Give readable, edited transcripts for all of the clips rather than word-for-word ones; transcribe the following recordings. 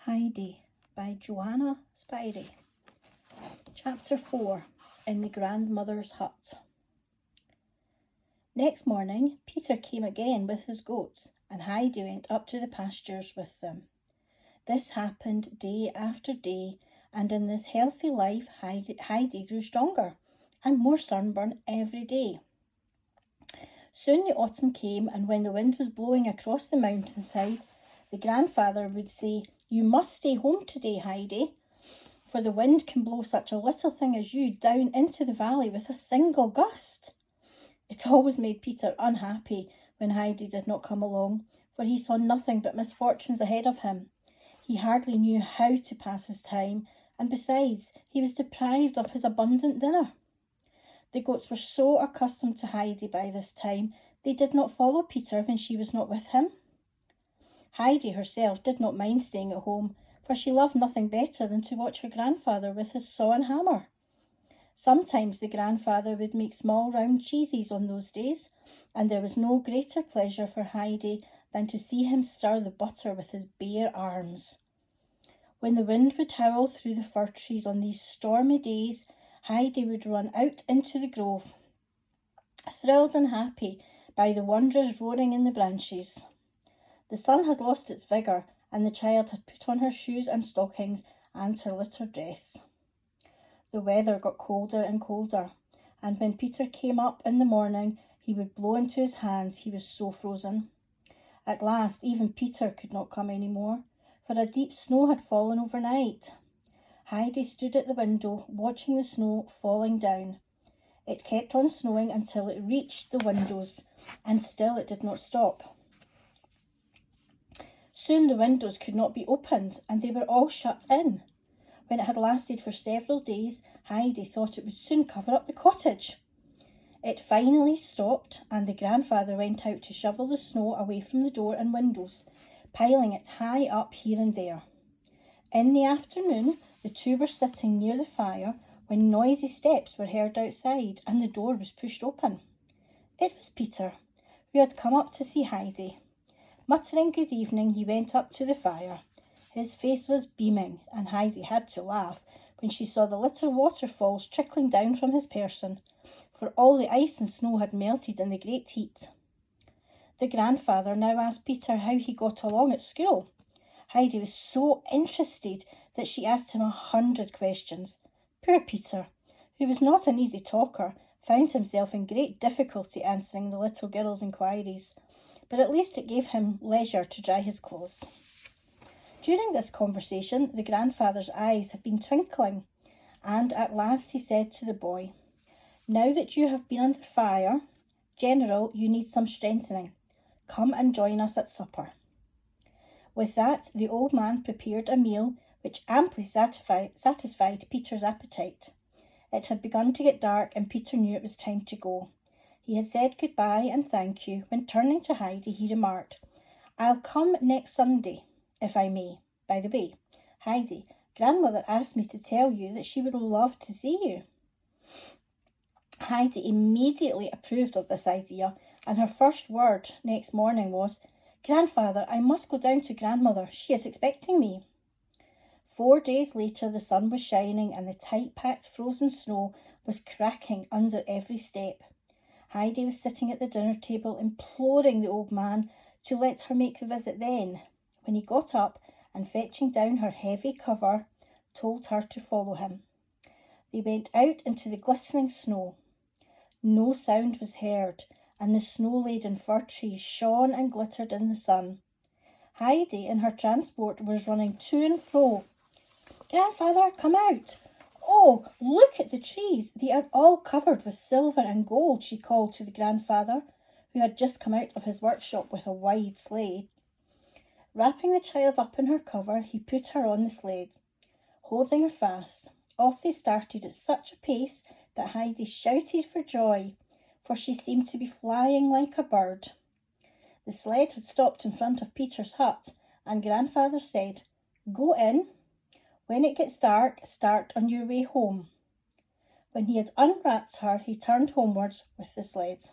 Heidi by Johanna Spyri. Chapter 4. In the Grandmother's Hut. Next morning, Peter came again with his goats, and Heidi went up to the pastures with them. This happened day after day, and in this healthy life Heidi grew stronger and more sunburnt every day. Soon the autumn came, and when the wind was blowing across the mountainside, the grandfather would say, "You must stay home today, Heidi, for the wind can blow such a little thing as you down into the valley with a single gust." It always made Peter unhappy when Heidi did not come along, for he saw nothing but misfortunes ahead of him. He hardly knew how to pass his time, and besides, he was deprived of his abundant dinner. The goats were so accustomed to Heidi by this time, they did not follow Peter when she was not with him. Heidi herself did not mind staying at home, for she loved nothing better than to watch her grandfather with his saw and hammer. Sometimes the grandfather would make small round cheeses on those days, and there was no greater pleasure for Heidi than to see him stir the butter with his bare arms. When the wind would howl through the fir trees on these stormy days, Heidi would run out into the grove, thrilled and happy by the wondrous roaring in the branches. The sun had lost its vigour, and the child had put on her shoes and stockings and her litter dress. The weather got colder and colder, and when Peter came up in the morning, he would blow into his hands, he was so frozen. At last, even Peter could not come any more, for a deep snow had fallen overnight. Heidi stood at the window, watching the snow falling down. It kept on snowing until it reached the windows, and still it did not stop. Soon the windows could not be opened, and they were all shut in. When it had lasted for several days, Heidi thought it would soon cover up the cottage. It finally stopped, and the grandfather went out to shovel the snow away from the door and windows, piling it high up here and there. In the afternoon, the two were sitting near the fire when noisy steps were heard outside, and the door was pushed open. It was Peter, who had come up to see Heidi. Muttering good evening, he went up to the fire. His face was beaming, and Heidi had to laugh when she saw the little waterfalls trickling down from his person, for all the ice and snow had melted in the great heat. The grandfather now asked Peter how he got along at school. Heidi was so interested that she asked him 100 questions. Poor Peter, who was not an easy talker, found himself in great difficulty answering the little girl's inquiries, but at least it gave him leisure to dry his clothes. During this conversation, the grandfather's eyes had been twinkling, and at last he said to the boy, "Now that you have been under fire, General, you need some strengthening. Come and join us at supper." With that, the old man prepared a meal which amply satisfied Peter's appetite. It had begun to get dark, and Peter knew it was time to go. He had said goodbye and thank you when, turning to Heidi, he remarked, "I'll come next Sunday, if I may. By the way, Heidi, Grandmother asked me to tell you that she would love to see you." Heidi immediately approved of this idea, and her first word next morning was, "Grandfather, I must go down to Grandmother. She is expecting me." 4 days later, the sun was shining, and the tight-packed frozen snow was cracking under every step. Heidi was sitting at the dinner table, imploring the old man to let her make the visit then, when he got up and, fetching down her heavy cover, told her to follow him. They went out into the glistening snow. No sound was heard, and the snow-laden fir trees shone and glittered in the sun. Heidi, in her transport, was running to and fro. "Grandfather, come out! Oh, look at the trees. They are all covered with silver and gold," she called to the grandfather, who had just come out of his workshop with a wide sleigh. Wrapping the child up in her cover, he put her on the sled. Holding her fast, off they started at such a pace that Heidi shouted for joy, for she seemed to be flying like a bird. The sled had stopped in front of Peter's hut, and Grandfather said, "Go in. When it gets dark, start on your way home." When he had unwrapped her, he turned homewards with the sled.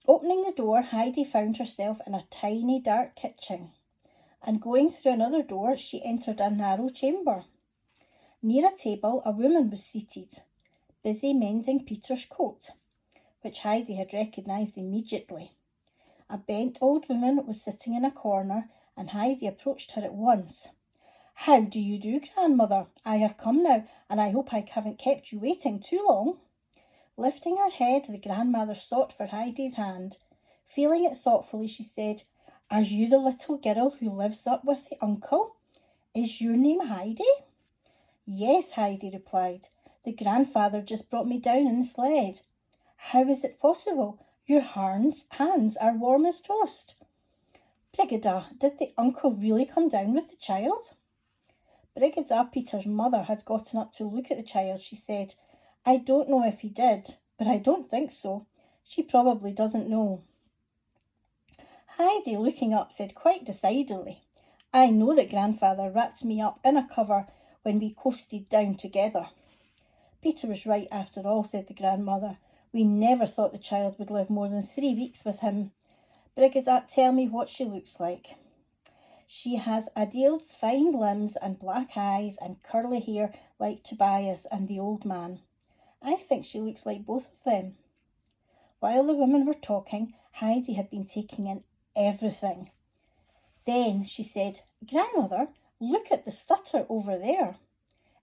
Opening the door, Heidi found herself in a tiny dark kitchen. and going through another door, she entered a narrow chamber. Near a table, a woman was seated, busy mending Peter's coat, which Heidi had recognised immediately. A bent old woman was sitting in a corner, and Heidi approached her at once. "How do you do, grandmother? I have come now, and I hope I haven't kept you waiting too long." Lifting her head, the grandmother sought for Heidi's hand. Feeling it thoughtfully, she said, "Are you the little girl who lives up with the uncle? Is your name Heidi?" "Yes," Heidi replied. "The grandfather just brought me down in the sled." "How is it possible? Your hands are warm as toast." "Brigida, did the uncle really come down with the child?" Brigida, Peter's mother, had gotten up to look at the child. She said, "I don't know if he did, but I don't think so. She probably doesn't know." Heidi, looking up, said quite decidedly, "I know that grandfather wrapped me up in a cover when we coasted down together." "Peter was right after all," said the grandmother. "We never thought the child would live more than 3 weeks with him. Brigida, tell me what she looks like." "She has Adele's fine limbs and black eyes and curly hair like Tobias and the old man. I think she looks like both of them." While the women were talking, Heidi had been taking in everything. Then she said, "Grandmother, look at the stutter over there.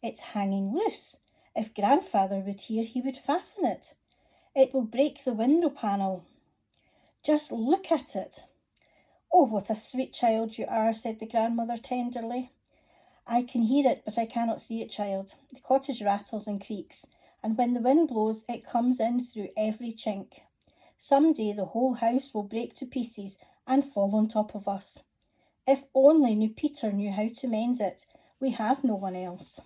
It's hanging loose. If grandfather were here, he would fasten it. It will break the window panel. Just look at it." "Oh, what a sweet child you are," said the grandmother tenderly. "I can hear it, but I cannot see it, child. The cottage rattles and creaks, and when the wind blows, it comes in through every chink. Some day the whole house will break to pieces and fall on top of us. If only Peter knew how to mend it. We have no one else."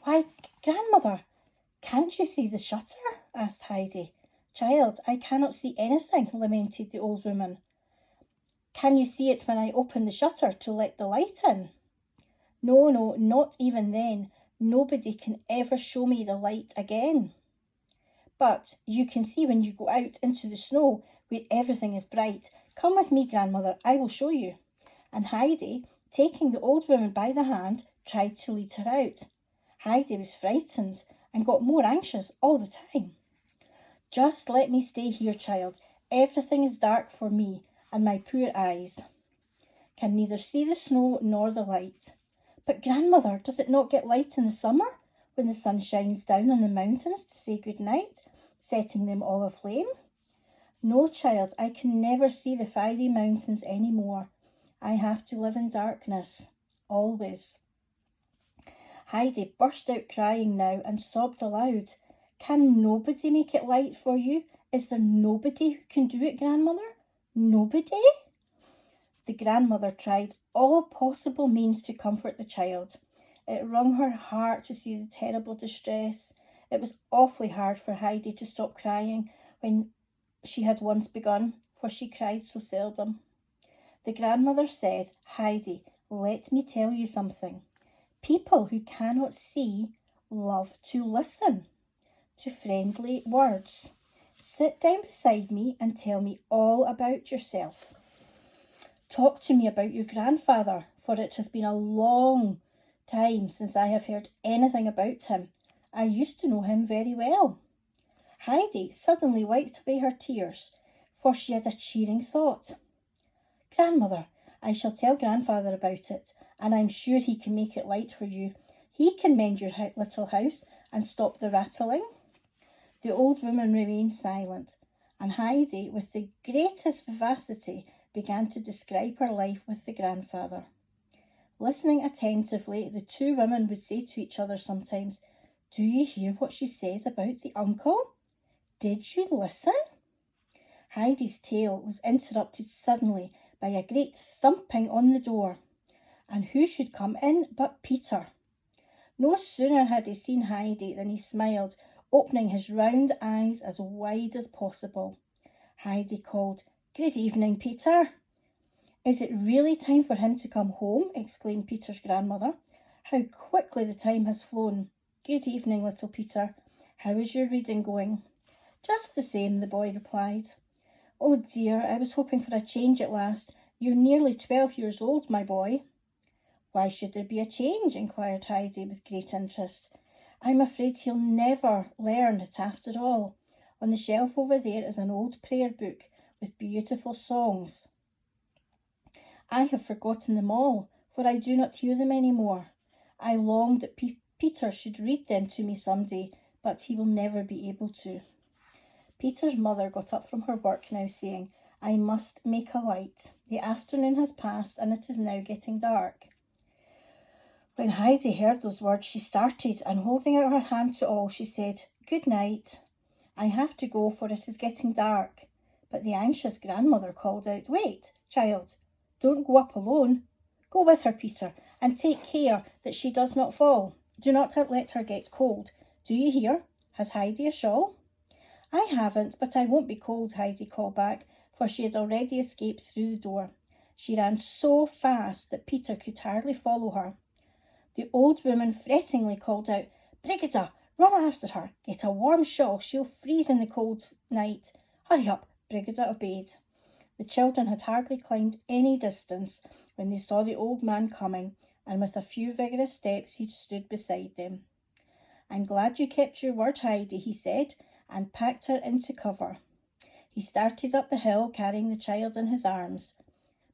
"Why, grandmother, can't you see the shutter?" asked Heidi. "Child, I cannot see anything," lamented the old woman. "Can you see it when I open the shutter to let the light in?" No, not even then. Nobody can ever show me the light again." "But you can see when you go out into the snow where everything is bright. Come with me, grandmother, I will show you." And Heidi, taking the old woman by the hand, tried to lead her out. Heidi was frightened and got more anxious all the time. "Just let me stay here, child. Everything is dark for me, and my poor eyes can neither see the snow nor the light." "But grandmother, does it not get light in the summer, when the sun shines down on the mountains to say good night, setting them all aflame?" "No, child, I can never see the fiery mountains any more. I have to live in darkness, always." Heidi burst out crying now and sobbed aloud. "Can nobody make it light for you? Is there nobody who can do it, grandmother? Nobody?" The grandmother tried all possible means to comfort the child. It wrung her heart to see the terrible distress. It was awfully hard for Heidi to stop crying when she had once begun, for she cried so seldom. The grandmother said, "Heidi, let me tell you something. People who cannot see love to listen to friendly words. Sit down beside me and tell me all about yourself. Talk to me about your grandfather, for it has been a long time since I have heard anything about him. I used to know him very well." Heidi suddenly wiped away her tears, for she had a cheering thought. "Grandmother, I shall tell grandfather about it, and I'm sure he can make it light for you. He can mend your little house and stop the rattling." The old woman remained silent, and Heidi, with the greatest vivacity, began to describe her life with the grandfather. Listening attentively, the two women would say to each other sometimes, "Do you hear what she says about the uncle? Did you listen?" Heidi's tale was interrupted suddenly by a great thumping on the door. And who should come in but Peter? No sooner had he seen Heidi than he smiled, opening his round eyes as wide as possible. Heidi called, "Good evening, Peter." "Is it really time for him to come home?" exclaimed Peter's grandmother. "How quickly the time has flown. Good evening, little Peter. How is your reading going?" "Just the same," the boy replied. "Oh dear, I was hoping for a change at last. You're nearly 12 years old, my boy." "Why should there be a change?" inquired Heidi with great interest. "I'm afraid he'll never learn it after all. On the shelf over there is an old prayer book with beautiful songs. I have forgotten them all, for I do not hear them any more. I long that Peter should read them to me some day, but he will never be able to." Peter's mother got up from her work now, saying, "I must make a light. The afternoon has passed, and it is now getting dark." When Heidi heard those words, she started, and holding out her hand to all, she said, "Good night. I have to go, for it is getting dark." But the anxious grandmother called out, "Wait, child, don't go up alone. Go with her, Peter, and take care that she does not fall. Do not let her get cold. Do you hear? Has Heidi a shawl?" "I haven't, but I won't be cold," Heidi called back, for she had already escaped through the door. She ran so fast that Peter could hardly follow her. The old woman frettingly called out, "Brigida, run after her. Get a warm shawl. She'll freeze in the cold night." "Hurry up." Brigida obeyed. The children had hardly climbed any distance when they saw the old man coming, and with a few vigorous steps he stood beside them. "I'm glad you kept your word, Heidi," he said, and packed her into cover. He started up the hill, carrying the child in his arms.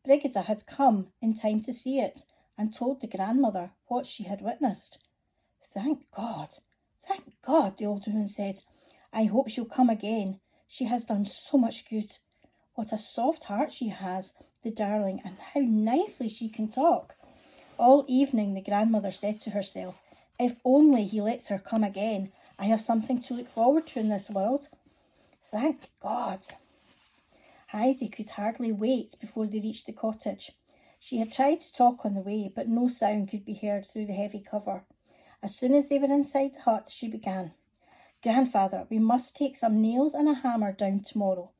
Brigida had come in time to see it, and told the grandmother what she had witnessed. Thank God, the old woman said. "I hope she'll come again. She has done so much good. What a soft heart she has, the darling, and how nicely she can talk." All evening the grandmother said to herself, "If only he lets her come again, I have something to look forward to in this world. Thank God." Heidi could hardly wait before they reached the cottage. She had tried to talk on the way, but no sound could be heard through the heavy cover. As soon as they were inside the hut, she began, "Grandfather, we must take some nails and a hammer down tomorrow.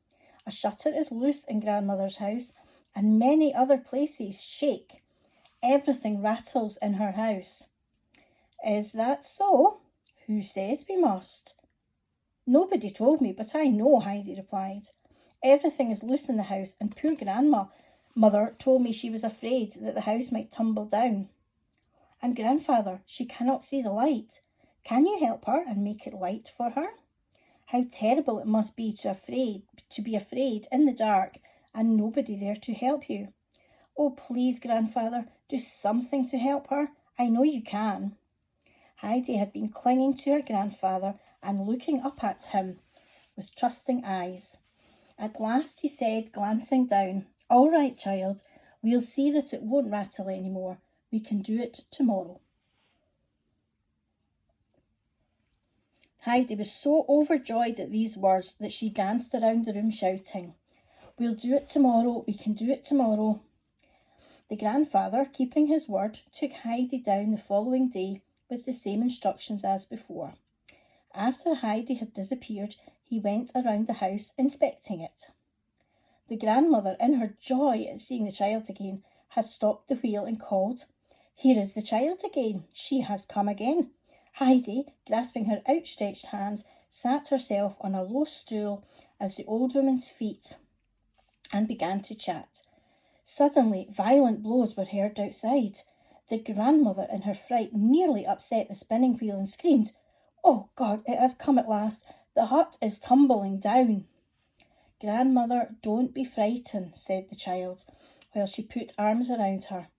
A shutter is loose in grandmother's house, and many other places shake. Everything rattles in her house." "Is that so? Who says we must?" "Nobody told me, but I know," Heidi replied. "Everything is loose in the house, and poor Mother told me she was afraid that the house might tumble down." "And grandfather, she cannot see the light. Can you help her and make it light for her? How terrible it must be to be afraid in the dark and nobody there to help you. Oh, please, grandfather, do something to help her. I know you can." Heidi had been clinging to her grandfather and looking up at him with trusting eyes. At last he said, glancing down, "All right, child, we'll see that it won't rattle any more. We can do it tomorrow." Heidi was so overjoyed at these words that she danced around the room shouting, "We'll do it tomorrow, we can do it tomorrow." The grandfather, keeping his word, took Heidi down the following day with the same instructions as before. After Heidi had disappeared, he went around the house inspecting it. The grandmother, in her joy at seeing the child again, had stopped the wheel and called, "Here is the child again. She has come again." Heidi, grasping her outstretched hands, sat herself on a low stool at the old woman's feet and began to chat. Suddenly, violent blows were heard outside. The grandmother, in her fright, nearly upset the spinning wheel and screamed, "Oh God, it has come at last. The hut is tumbling down." "Grandmother, don't be frightened," said the child, while she put arms around her.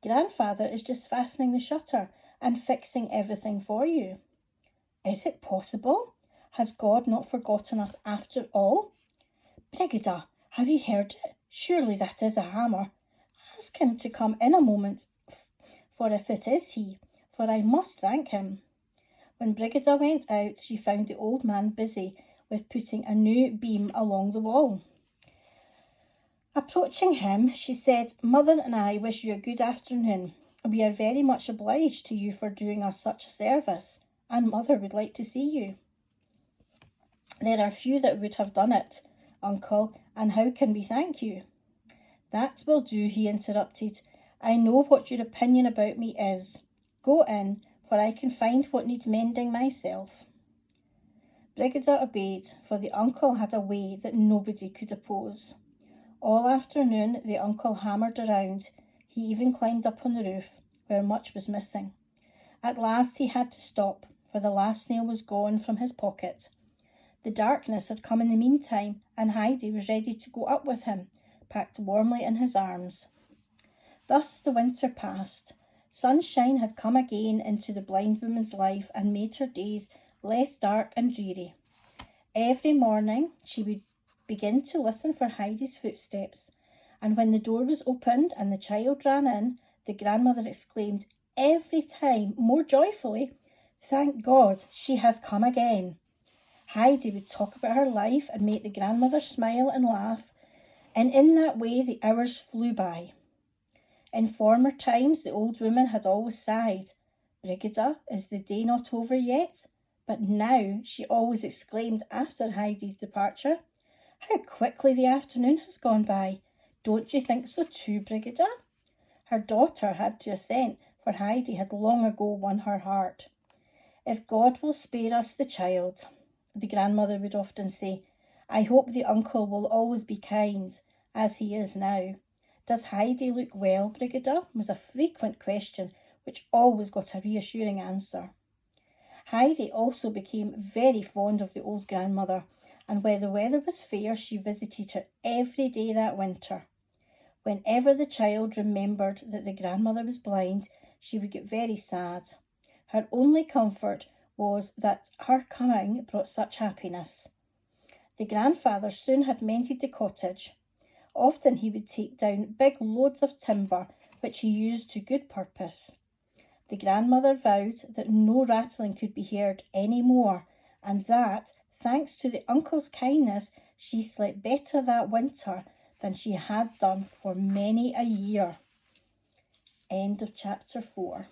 "Grandfather is just fastening the shutter and fixing everything for you." "Is it possible? Has God not forgotten us after all?" "Brigida, have you heard it? Surely that is a hammer. Ask him to come in a moment, for if it is he, for I must thank him." When Brigida went out, she found the old man busy with putting a new beam along the wall. Approaching him, she said, "Mother and I wish you a good afternoon. We are very much obliged to you for doing us such a service, and Mother would like to see you." "There are few that would have done it, Uncle, and how can we thank you?" "That will do," he interrupted. "I know what your opinion about me is. Go in, for I can find what needs mending myself." Brigida obeyed, for the uncle had a way that nobody could oppose. All afternoon the uncle hammered around. He even climbed up on the roof, where much was missing. At last he had to stop, for the last nail was gone from his pocket. The darkness had come in the meantime, and Heidi was ready to go up with him, packed warmly in his arms. Thus the winter passed. Sunshine had come again into the blind woman's life and made her days less dark and dreary. Every morning she would begin to listen for Heidi's footsteps, and when the door was opened and the child ran in, the grandmother exclaimed every time more joyfully, "Thank God, she has come again." Heidi would talk about her life and make the grandmother smile and laugh, and in that way the hours flew by. In former times the old woman had always sighed, "Brigida, is the day not over yet?" But now she always exclaimed after Heidi's departure, "How quickly the afternoon has gone by. Don't you think so too, Brigida?" Her daughter had to assent, for Heidi had long ago won her heart. "If God will spare us the child," the grandmother would often say, "I hope the uncle will always be kind, as he is now." "Does Heidi look well, Brigida?" was a frequent question which always got a reassuring answer. Heidi also became very fond of the old grandmother, and when the weather was fair she visited her every day that winter. Whenever the child remembered that the grandmother was blind, she would get very sad. Her only comfort was that her coming brought such happiness. The grandfather soon had mended the cottage. Often he would take down big loads of timber, which he used to good purpose. The grandmother vowed that no rattling could be heard any more, and that, thanks to the uncle's kindness, she slept better that winter than she had done for many a year. End of chapter 4.